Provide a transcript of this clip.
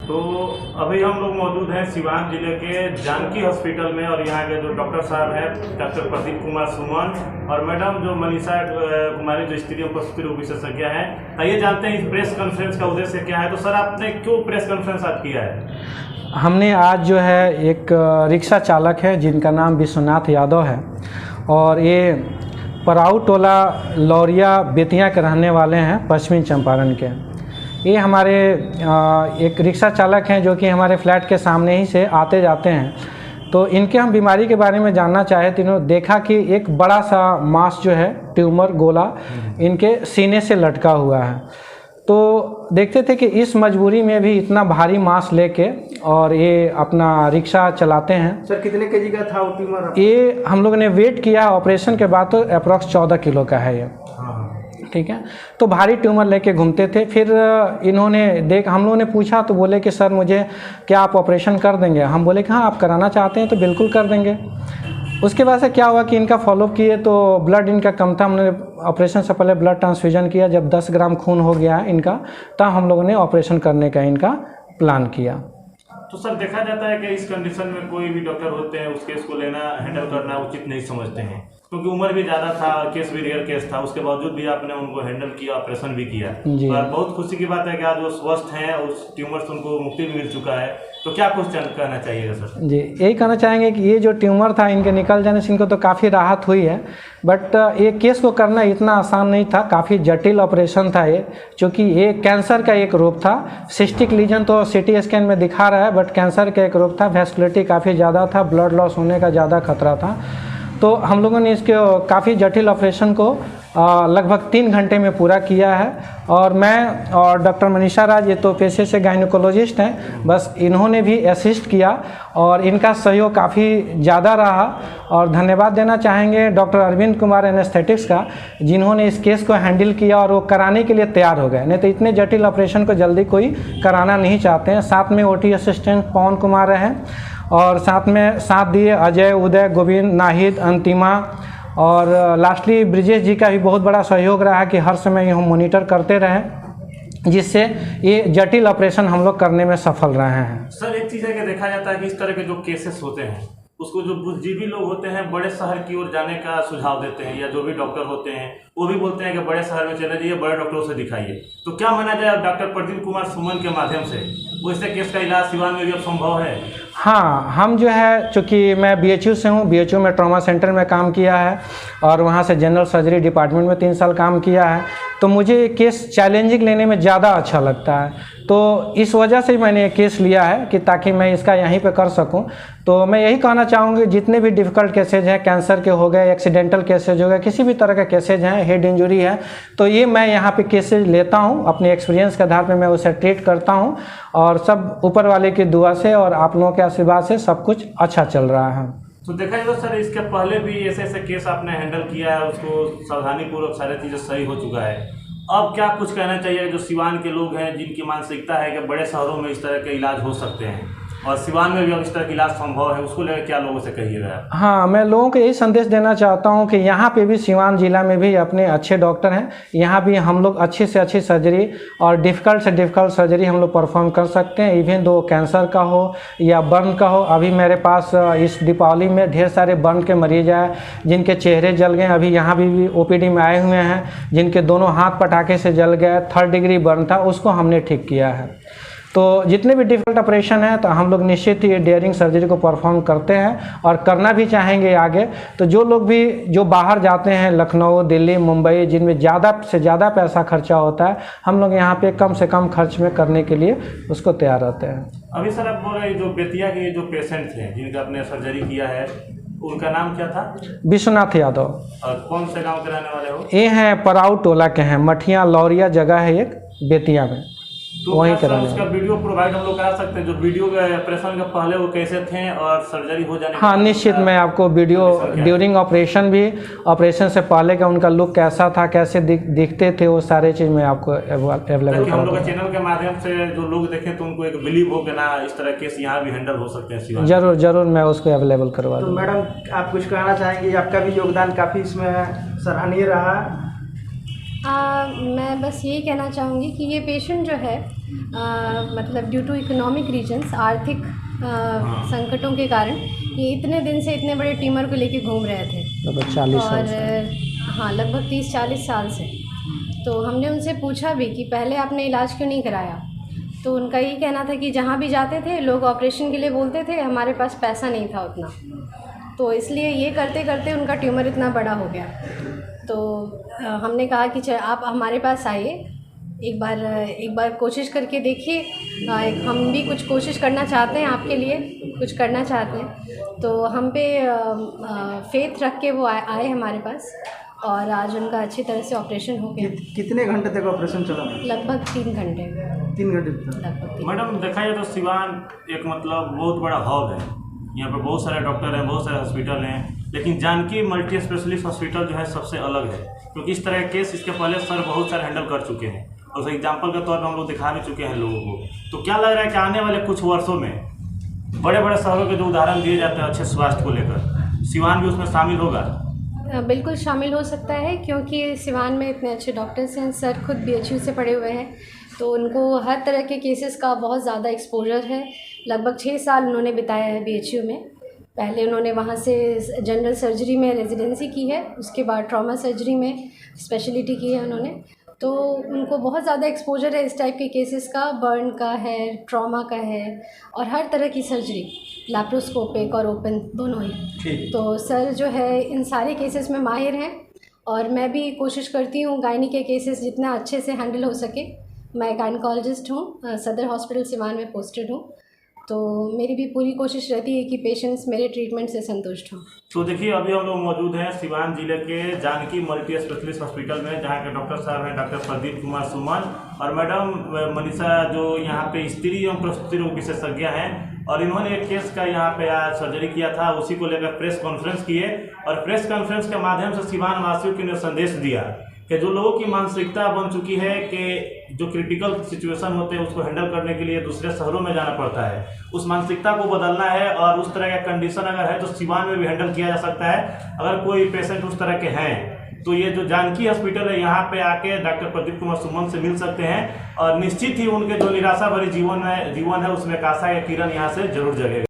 तो अभी हम लोग मौजूद हैं सिवान जिले के जानकी हॉस्पिटल में, और यहाँ के जो डॉक्टर साहब हैं डॉक्टर प्रदीप कुमार सुमन और मैडम जो मनीषा कुमारी जो स्त्री उपस्थिति रोग विशेषज्ञ हैं। आइए जानते हैं इस प्रेस कॉन्फ्रेंस का उद्देश्य क्या है। तो सर, आपने क्यों प्रेस कॉन्फ्रेंस आज किया है? हमने आज जो है एक रिक्शा चालक है जिनका नाम विश्वनाथ यादव है, और ये पराऊ टोला लौरिया बेतिया के रहने वाले हैं, पश्चिमी चंपारण के। ये हमारे एक रिक्शा चालक हैं जो कि हमारे फ्लैट के सामने ही से आते जाते हैं। तो इनके हम बीमारी के बारे में जानना चाहे तो इन्होंने देखा कि एक बड़ा सा मांस जो है ट्यूमर गोला इनके सीने से लटका हुआ है। तो देखते थे कि इस मजबूरी में भी इतना भारी मांस लेके और ये अपना रिक्शा चलाते हैं। सर, कितने केजी का था वो ट्यूमर? ये हम लोगों ने वेट किया ऑपरेशन के बाद, तो अप्रॉक्स 14 किलो का है ये। ठीक है, तो भारी ट्यूमर लेके घूमते थे। फिर इन्होंने हम लोगों ने पूछा तो बोले कि सर मुझे क्या आप ऑपरेशन कर देंगे? हम बोले कि हाँ, आप कराना चाहते हैं तो बिल्कुल कर देंगे। उसके बाद से क्या हुआ कि इनका फॉलोअप किए तो ब्लड इनका कम था। हमने ऑपरेशन से पहले ब्लड ट्रांसफ्यूजन किया। जब 10 ग्राम खून हो गया इनका, तब हम लोगों ने ऑपरेशन करने का इनका प्लान किया। तो सर, देखा जाता है कि इस कंडीशन में कोई भी डॉक्टर होते हैं उस केस को लेना हैंडल करना उचित नहीं समझते हैं, क्योंकि उम्र भी ज़्यादा था, केस भी रेयर केस था। उसके बावजूद भी आपने उनको हैंडल किया, ऑपरेशन भी किया। और बहुत खुशी की बात है कि आज वो स्वस्थ हैं, उस ट्यूमर से उनको मुक्ति भी मिल चुका है। तो क्या कुछ कहना चाहिएगा सर? जी, यही कहना चाहेंगे कि ये जो ट्यूमर था इनके निकल जाने से इनको तो काफ़ी राहत हुई है, बट ये केस को करना इतना आसान नहीं था। काफ़ी जटिल ऑपरेशन था ये, क्योंकि ये कैंसर का एक रूप था। सिस्टिक लीजन तो सीटी स्कैन में दिखा रहा है, बट कैंसर का एक रूप था। वैस्कुलरिटी काफ़ी ज़्यादा था, ब्लड लॉस होने का ज़्यादा खतरा था। तो हम लोगों ने इसके काफ़ी जटिल ऑपरेशन को लगभग 3 घंटे में पूरा किया है। और मैं और डॉक्टर मनीषा राज, ये तो पेशे से गायनोकोलॉजिस्ट हैं, बस इन्होंने भी असिस्ट किया और इनका सहयोग काफ़ी ज़्यादा रहा। और धन्यवाद देना चाहेंगे डॉक्टर अरविंद कुमार एनेस्थेटिक्स का, जिन्होंने इस केस को हैंडल किया और वो कराने के लिए तैयार हो गए। नहीं तो इतने जटिल ऑपरेशन को जल्दी कोई कराना नहीं चाहते हैं। साथ में ओटी असिस्टेंट पवन कुमार हैं, और साथ दिए अजय, उदय, गोविंद, नाहिद, अंतिमा, और लास्टली ब्रिजेश जी का भी बहुत बड़ा सहयोग रहा कि हर समय हम मॉनिटर करते रहें, जिससे ये जटिल ऑपरेशन हम लोग करने में सफल रहे हैं। सर, एक चीज़ है कि देखा जाता है कि इस तरह के जो केसेस होते हैं उसको जो बुद्धिजीवी लोग होते हैं बड़े शहर की ओर जाने का सुझाव देते हैं, या जो भी डॉक्टर होते हैं वो भी बोलते हैं कि बड़े शहर में चले जाइए, बड़े डॉक्टरों से दिखाइए। तो क्या माना जाए डॉक्टर प्रदीप कुमार सुमन के माध्यम से वैसे केस का इलाज सिवान में भी अब संभव है? हाँ, हम जो है, चूँकि मैं BHU से हूँ, BHU में ट्रॉमा सेंटर में काम किया है और वहाँ से जनरल सर्जरी डिपार्टमेंट में 3 साल काम किया है। तो मुझे केस चैलेंजिंग लेने में ज़्यादा अच्छा लगता है। तो इस वजह से मैंने ये केस लिया है कि ताकि मैं इसका यहीं पे कर सकूं। तो मैं यही कहना चाहूँगी, जितने भी डिफ़िकल्ट केसेज हैं, कैंसर के हो गए, एक्सीडेंटल केसेज हो गए, किसी भी तरह के केसेज हैं, हेड इंजरी है, तो ये मैं यहाँ पे केसेज लेता हूँ। अपने एक्सपीरियंस के आधार पे मैं उसे ट्रीट करता हूँ, और सब ऊपर वाले की दुआ से और आप लोगों के आशीर्वाद से सब कुछ अच्छा चल रहा है। तो देखा जाए तो सर, इसके पहले भी ऐसे केस आपने हैंडल किया है, उसको सावधानीपूर्वक सारी चीज़ें सही हो चुका है। अब क्या कुछ कहना चाहिए जो सिवान के लोग हैं, जिनकी मानसिकता है कि बड़े शहरों में इस तरह के इलाज हो सकते हैं और सिवान में भी अब इस तरह का इलाज संभव है, उसको लेकर क्या लोगों से कहिएगा? हाँ, मैं लोगों को यही संदेश देना चाहता हूँ कि यहाँ पे भी सिवान जिला में भी अपने अच्छे डॉक्टर हैं। यहाँ भी हम लोग अच्छी से अच्छी सर्जरी और डिफ़िकल्ट से डिफ़िकल्ट सर्जरी हम लोग परफॉर्म कर सकते हैं, इवन दो कैंसर का हो या बर्न का हो। अभी मेरे पास इस दीपावली में ढेर सारे बर्न के मरीज आए जिनके चेहरे जल गए। अभी यहाँ भी OPD में आए हुए हैं जिनके दोनों हाथ पटाखे से जल गए, 3rd डिग्री बर्न था, उसको हमने ठीक किया है। तो जितने भी डिफ़िकल्ट ऑपरेशन है तो हम लोग निश्चित ही डेयरिंग सर्जरी को परफॉर्म करते हैं और करना भी चाहेंगे आगे। तो जो लोग भी जो बाहर जाते हैं, लखनऊ, दिल्ली, मुंबई, जिनमें ज़्यादा से ज़्यादा पैसा खर्चा होता है, हम लोग यहाँ पे कम से कम खर्च में करने के लिए उसको तैयार रहते हैं। अभी सर, आप बोल रहे जो बेतिया के जो पेशेंट थे जिनका आपने सर्जरी किया है, उनका नाम क्या था? विश्वनाथ यादव। और कौन से गाँव के रहने वाले हो? ये हैं पराऊ टोला के हैं, मठिया लौरिया जगह है एक बेतिया में, तो वहीं सर उसका वीडियो प्रोवाइड हम लोग करा सकते हैं, जो वीडियो ऑपरेशन के पहले वो कैसे थे और सर्जरी हो जाने? हाँ, निश्चित मैं आपको वीडियो ड्यूरिंग ऑपरेशन भी, ऑपरेशन से पहले का उनका लुक कैसा था, कैसे दिखते थे, वो सारे चीज़ मैं आपको अवेलेबल हम लोग चैनल के माध्यम से जो लोग देखें तो उनको एक बिलीव हो कि ना इस तरह केस यहाँ भी हैंडल हो सकते हैं। जरूर जरूर मैं उसको अवेलेबल करवा दूँ। तो मैडम, आप कुछ कहना चाहेंगे? आपका भी योगदान काफ़ी इसमें सराहनीय रहा। मैं बस यही कहना चाहूँगी कि ये पेशेंट जो है मतलब ड्यू टू इकोनॉमिक रीजंस, आर्थिक संकटों के कारण ये इतने दिन से इतने बड़े ट्यूमर को लेके घूम रहे थे। लगभग 40 साल और से। हाँ, लगभग 30-40 साल से। तो हमने उनसे पूछा भी कि पहले आपने इलाज क्यों नहीं कराया, तो उनका यही कहना था कि जहाँ भी जाते थे लोग ऑपरेशन के लिए बोलते थे, हमारे पास पैसा नहीं था उतना, तो इसलिए ये करते करते उनका ट्यूमर इतना बड़ा हो गया। तो हमने कहा कि आप हमारे पास आइए, एक बार कोशिश करके देखिए, हम भी कुछ कोशिश करना चाहते हैं, आपके लिए कुछ करना चाहते हैं। तो हम पे फेथ रख के वो आए हमारे पास, और आज उनका अच्छी तरह से ऑपरेशन हो गया। कितने घंटे तक ऑपरेशन चला? लगभग 3 घंटे। 3 घंटे तक? लगभग 3। मैडम देखा जाए तो सिवान एक मतलब बहुत बड़ा हब है, यहाँ पर बहुत सारे डॉक्टर हैं, बहुत सारे हॉस्पिटल हैं, लेकिन जानकी मल्टी स्पेशलिस्ट हॉस्पिटल जो है सबसे अलग है, क्योंकि इस तरह के केस इसके पहले सर बहुत सारे हैंडल कर चुके हैं और एग्जाम्पल के तौर पर हम लोग दिखा भी चुके हैं लोगों को। तो क्या लग रहा है कि आने वाले कुछ वर्षों में बड़े बड़े शहरों के जो उदाहरण दिए जाते हैं अच्छे स्वास्थ्य को लेकर, सिवान भी उसमें शामिल होगा? बिल्कुल शामिल हो सकता है, क्योंकि सिवान में इतने अच्छे डॉक्टर्स हैं, सर खुद BHU से पढ़े हुए हैं, तो उनको हर तरह के केसेस का बहुत ज़्यादा एक्सपोजर है। लगभग 6 साल उन्होंने बिताया है BHU में। पहले उन्होंने वहाँ से जनरल सर्जरी में रेजिडेंसी की है, उसके बाद ट्रॉमा सर्जरी में स्पेशलिटी की है उन्होंने, तो उनको बहुत ज़्यादा एक्सपोजर है इस टाइप के केसेस का। बर्न का है, ट्रॉमा का है, और हर तरह की सर्जरी, लैप्रोस्कोपिक और ओपन दोनों ही। तो सर जो है इन सारे केसेस में माहिर हैं, और मैं भी कोशिश करती हूँ गायनी के केसेस जितना अच्छे से हैंडल हो सके। मैं गायनकोलॉजिस्ट हूँ, सदर हॉस्पिटल सिवान में पोस्टेड हूँ, तो मेरी भी पूरी कोशिश रहती है कि पेशेंट्स मेरे ट्रीटमेंट से संतुष्ट हों। तो देखिए अभी हम लोग मौजूद हैं सिवान जिले के जानकी मल्टी स्पेशलिस्ट हॉस्पिटल में, जहाँ के डॉक्टर साहब हैं डॉक्टर प्रदीप कुमार सुमन और मैडम मनीषा, जो यहाँ पे स्त्री एवं प्रसूति रोग विशेषज्ञ हैं, और इन्होंने एक केस का यहाँ पे आज सर्जरी किया था, उसी को लेकर प्रेस कॉन्फ्रेंस किए, और प्रेस कॉन्फ्रेंस के माध्यम से सिवान वासियों के लिए संदेश दिया कि जो लोगों की मानसिकता बन चुकी है कि जो क्रिटिकल सिचुएशन होते हैं उसको हैंडल करने के लिए दूसरे शहरों में जाना पड़ता है, उस मानसिकता को बदलना है, और उस तरह का कंडीशन अगर है तो सिवान में भी हैंडल किया जा सकता है। अगर कोई पेशेंट उस तरह के हैं तो ये जो जानकी हॉस्पिटल है यहाँ पे आके डॉक्टर प्रदीप कुमार सुमन से मिल सकते हैं, और निश्चित ही उनके जो निराशा भरी जीवन है उसमें एक आशा या किरण यहाँ से जरूर जगेगा।